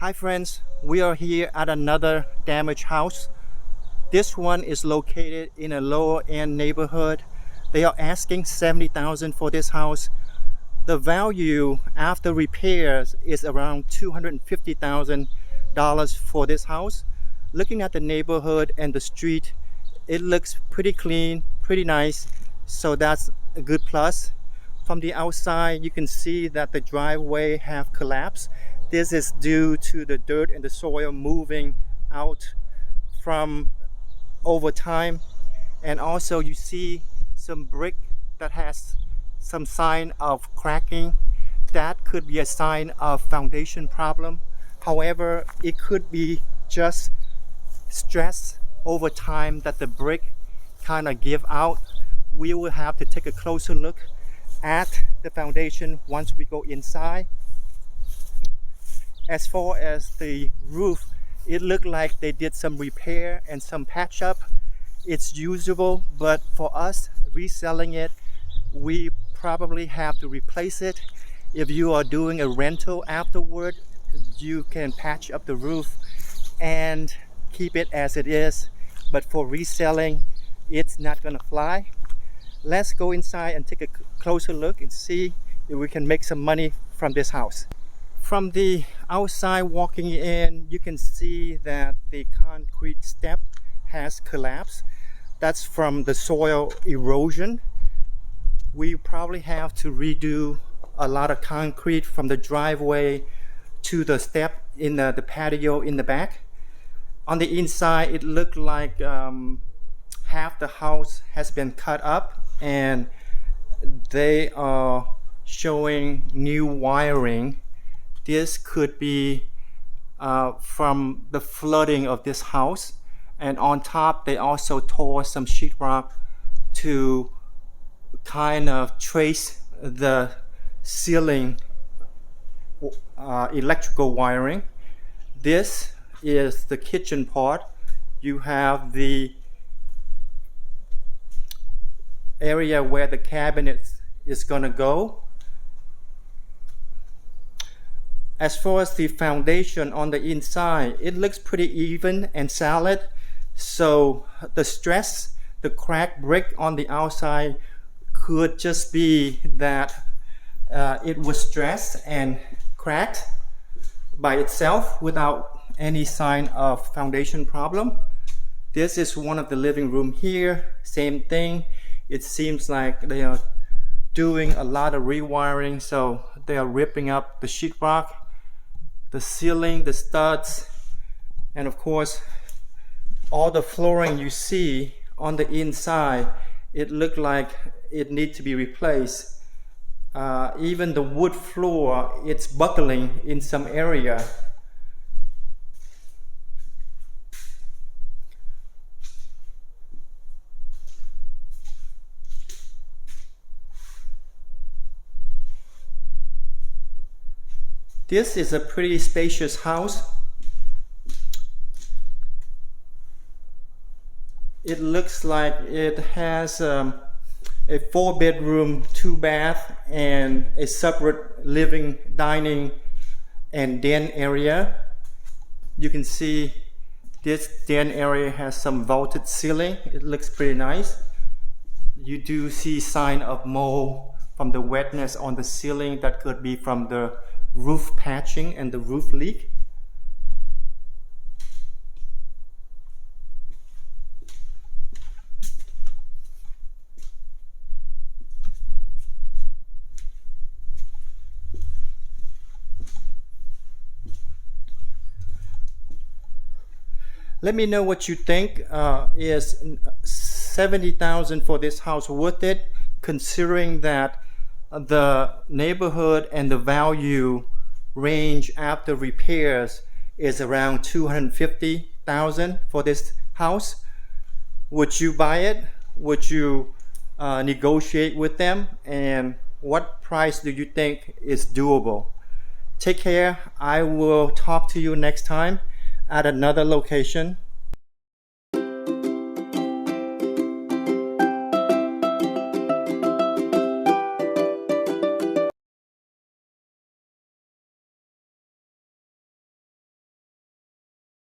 Hi friends, we are here at another damaged house. This one is located in a lower end neighborhood. They are asking $70,000 for this house. The value after repairs is around $250,000 for this house. Looking at the neighborhood and the street, it looks pretty clean, pretty nice, so that's a good plus. From the outside, you can see that the driveway have collapsed. This is due to the dirt and the soil moving out from over time. And also you see some brick that has some sign of cracking. That could be a sign of foundation problem. However, it could be just stress over time that the brick kind of give out. We will have to take a closer look at the foundation once we go inside. As far as the roof, it looked like they did some repair and some patch up. It's usable, but for us reselling it, we probably have to replace it. If you are doing a rental afterward, you can patch up the roof and keep it as it is, but for reselling, it's not gonna fly. Let's go inside and take a closer look and see if we can make some money from this house. From the outside walking in, you can see that the concrete step has collapsed. That's from the soil erosion. We probably have to redo a lot of concrete from the driveway to the step in the patio in the back. On the inside, it looked like half the house has been cut up and they are showing new wiring. This could be from the flooding of this house, and on top they also tore some sheetrock to kind of trace the ceiling electrical wiring. This is the kitchen part. You have the area where the cabinet is gonna go. As far as the foundation on the inside, it looks pretty even and solid. So the stress, the cracked brick on the outside could just be that it was stressed and cracked by itself without any sign of foundation problem. This is one of the living room here. Same thing. It seems like they are doing a lot of rewiring, so they are ripping up the sheetrock, the ceiling, the studs, and of course all the flooring you see on the inside, it looked like it needs to be replaced. Even the wood floor, it's buckling in some area. This is a pretty spacious house. It looks like it has a 4-bedroom, 2-bath, and a separate living, dining, and den area. You can see this den area has some vaulted ceiling. It looks pretty nice. You do see sign of mold from the wetness on the ceiling. That could be from the roof patching and the roof leak. Let me know what you think. Is $70,000 for this house worth it, considering that the neighborhood and the value range after repairs is around $250,000 for this house? Would you buy it? Would you negotiate with them? And what price do you think is doable? Take care. I will talk to you next time at another location.